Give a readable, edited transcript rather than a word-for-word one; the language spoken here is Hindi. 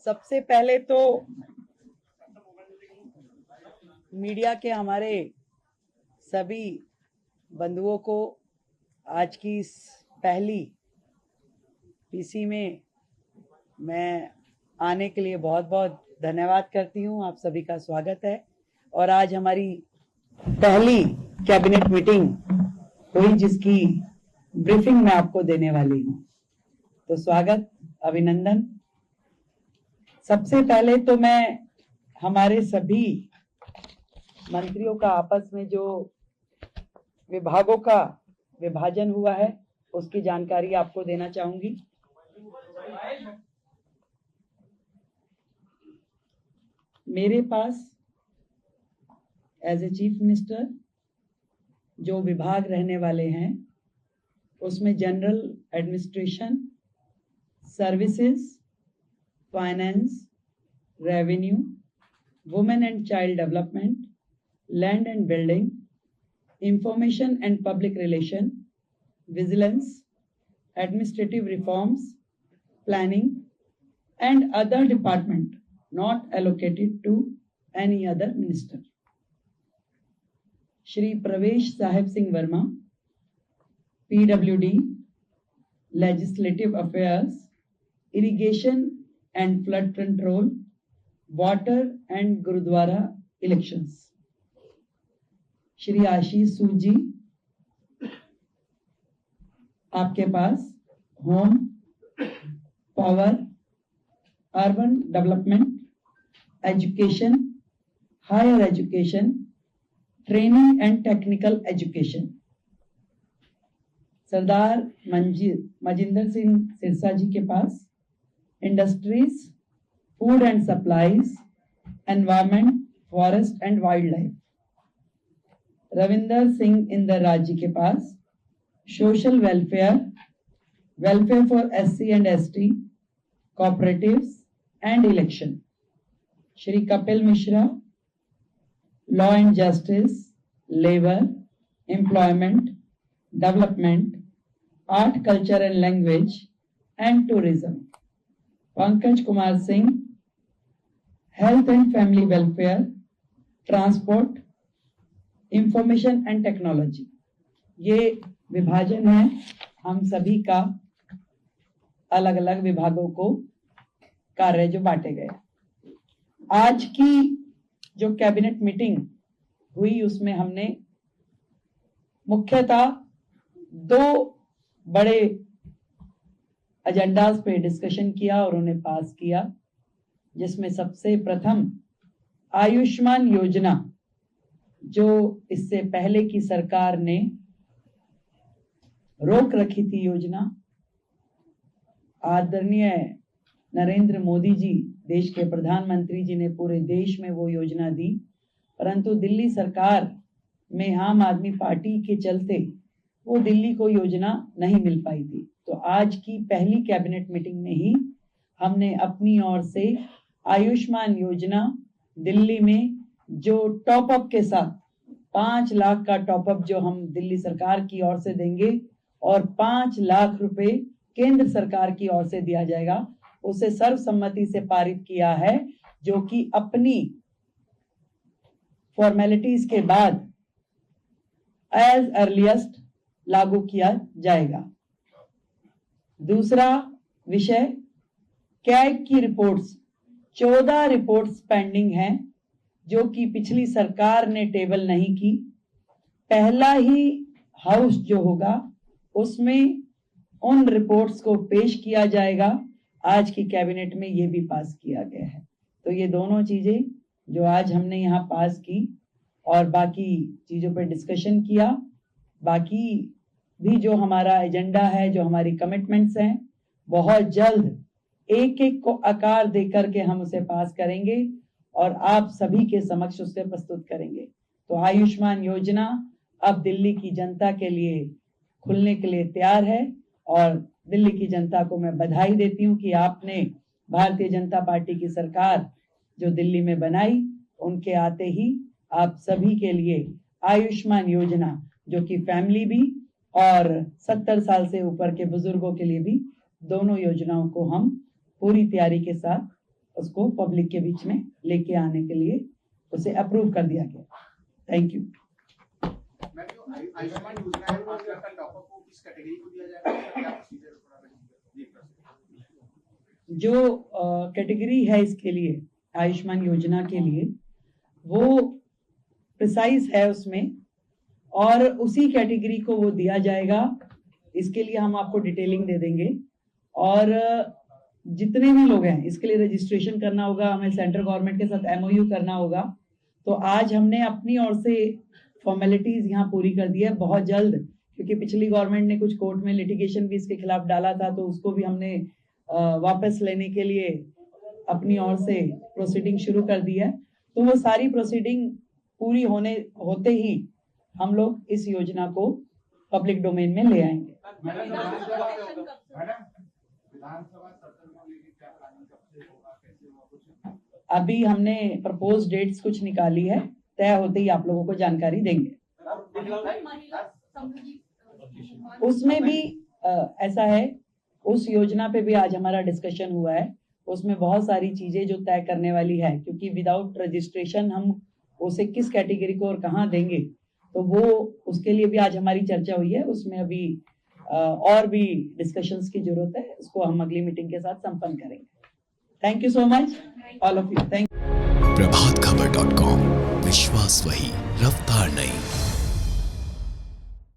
सबसे पहले तो मीडिया के हमारे सभी बंधुओं को आज की इस पहली पीसी में मैं आने के लिए बहुत बहुत धन्यवाद करती हूं। आप सभी का स्वागत है। और आज हमारी पहली कैबिनेट मीटिंग हुई जिसकी ब्रीफिंग मैं आपको देने वाली हूं। तो स्वागत, अभिनंदन। सबसे पहले तो मैं हमारे सभी मंत्रियों का आपस में जो विभागों का विभाजन हुआ है उसकी जानकारी आपको देना चाहूंगी। मेरे पास एज ए चीफ मिनिस्टर जो विभाग रहने वाले हैं उसमें general administration, services, finance, revenue, women and child development, land and building, information and public relation, vigilance, administrative reforms, planning, and other department not allocated to any other minister. Shri Pravesh Sahib Singh Verma, PWD, Legislative Affairs, Irrigation and Flood Control, Water and Gurudwara Elections. Shri Ashish Sood ji, आपके पास home, power, urban development, education, higher education, training and technical education. Sardar Manjinder Singh Sirsa ji के पास industries, food and supplies, environment, forest and wild life. Ravinder Singh Indraj ji के पास social welfare, welfare for SC and ST, cooperatives and election. Shri Kapil Mishra, law and justice, labor, employment, development, art, culture and language, and tourism. Pankaj Kumar Singh, health and family welfare, transport, information and technology. ये विभाजन है हम सभी का, अलग अलग विभागों को कार्य जो बांटे गए। आज की जो कैबिनेट मीटिंग हुई उसमें हमने मुख्यतः दो बड़े एजेंडास पे डिस्कशन किया और उन्हें पास किया, जिसमें सबसे प्रथम आयुष्मान योजना, जो इससे पहले की सरकार ने रोक रखी थी योजना। आदरणीय नरेंद्र मोदी जी, देश के प्रधानमंत्री जी ने पूरे देश में वो योजना दी, परंतु दिल्ली सरकार में आम आदमी पार्टी के चलते वो दिल्ली को योजना नहीं मिल पाई थी। तो आज की पहली कैबिनेट मीटिंग में ही हमने अपनी ओर से आयुष्मान योजना दिल्ली में जो टॉप अप के साथ 5 लाख का टॉप अप जो हम दिल्ली सरकार की ओर से देंगे और 5 लाख रुपए केंद्र सरकार की ओर से दिया जाएगा, उसे सर्वसम्मति से पारित किया है, जो कि अपनी फॉर्मेलिटीज के बाद एज अर्लीस्ट लागू किया जाएगा। दूसरा विषय, कैग की रिपोर्ट्स, 14 रिपोर्ट्स पेंडिंग हैं जो कि पिछली सरकार ने टेबल नहीं की। पहला ही हाउस जो होगा उसमें उन रिपोर्ट्स को पेश किया जाएगा। आज की कैबिनेट में ये भी पास किया गया है। तो ये दोनों चीजें जो आज हमने यहाँ पास की और बाकी चीजों पर डिस्कशन किया, बाकी भी जो हमारा एजेंडा है, जो हमारी कमिटमेंट्स हैं, बहुत जल्द एक एक को आकार देकर के हम उसे पास करेंगे और आप सभी के समक्ष उसे प्रस्तुत करेंगे। तो आयुष्मान योजना अब दिल्ली की जनता के लिए खुलने के लिए तैयार है और दिल्ली की जनता को मैं बधाई देती हूं कि आपने भारतीय जनता पार्टी की सरकार जो दिल्ली में बनाई, उनके आते ही आप सभी के लिए आयुष्मान योजना, जो कि फैमिली भी और 70 साल से ऊपर के बुजुर्गों के लिए भी, दोनों योजनाओं को हम पूरी तैयारी के साथ उसको पब्लिक के बीच में लेके आने के लिए उसे अप्रूव कर दिया गया। Thank you. मैं जो आयुष्मान योजना है 5 लाख का टॉपअप को किस कैटेगरी को दिया जाएगा, क्या प्रोसीजर थोड़ा जो कैटेगरी है इसके लिए आयुष्मान योजना के लिए वो प्रिसाइज है उसमें, और उसी कैटेगरी को वो दिया जाएगा। इसके लिए हम आपको डिटेलिंग दे देंगे, और जितने भी लोग हैं इसके लिए रजिस्ट्रेशन करना होगा, हमें सेंट्रल गवर्नमेंट के साथ MOU करना होगा। तो आज हमने अपनी ओर से फॉर्मेलिटीज यहाँ पूरी कर दी है बहुत जल्द, क्योंकि पिछली गवर्नमेंट ने कुछ कोर्ट में लिटिगेशन भी इसके खिलाफ डाला था, तो उसको भी हमने वापस लेने के लिए अपनी ओर से प्रोसीडिंग शुरू कर दी है। तो वो सारी प्रोसीडिंग पूरी होते ही हम लोग इस योजना को पब्लिक डोमेन में ले आएंगे। अभी हमने प्रपोज डेट्स कुछ निकाली है, तय होते ही आप लोगों को जानकारी देंगे। उसमें भी ऐसा है, उस योजना पे भी आज हमारा डिस्कशन हुआ है। उसमें बहुत सारी चीजें जो तय करने वाली है, क्योंकि विदाउट रजिस्ट्रेशन हम उसे किस कैटेगरी को और कहाँ देंगे, तो वो उसके लिए भी आज हमारी चर्चा हुई है। उसमें अभी और भी डिस्कशंस की जरूरत है, उसको हम अगली मीटिंग के साथ संपन्न करेंगे। Thank you so much all of you. Thank प्रभातखबर.com, विश्वास वही, रफ्तार नहीं।